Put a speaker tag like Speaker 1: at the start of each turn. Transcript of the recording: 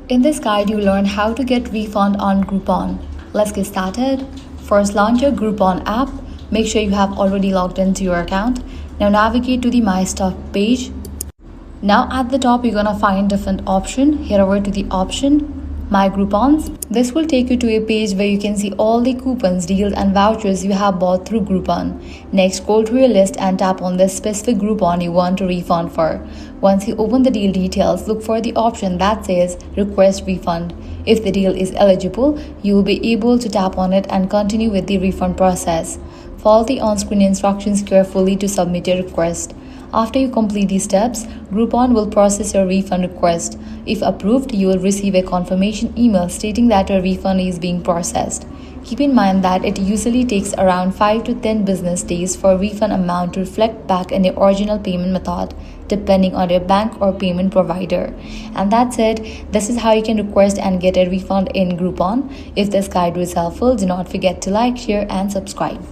Speaker 1: In this guide, you learn how to get refund on Groupon. Let's get started. First, launch your Groupon app. Make sure you have already logged into your account. Now navigate to the My Stuff page. Now at the top, you're gonna find different option. Head over to the option My Groupons. This will take you to a page where you can see all the coupons, deals and vouchers you have bought through Groupon. Next, scroll through your list and tap on the specific Groupon you want to refund for. Once you open the deal details, look for the option that says Request Refund. If the deal is eligible, you will be able to tap on it and continue with the refund process. Follow the on-screen instructions carefully to submit your request. After you complete these steps, Groupon will process your refund request. If approved, you will receive a confirmation email stating that your refund is being processed. Keep in mind that it usually takes around 5 to 10 business days for refund amount to reflect back in the original payment method, depending on your bank or payment provider. And that's it. This is how you can request and get a refund in Groupon. If this guide was helpful, do not forget to like, share, and subscribe.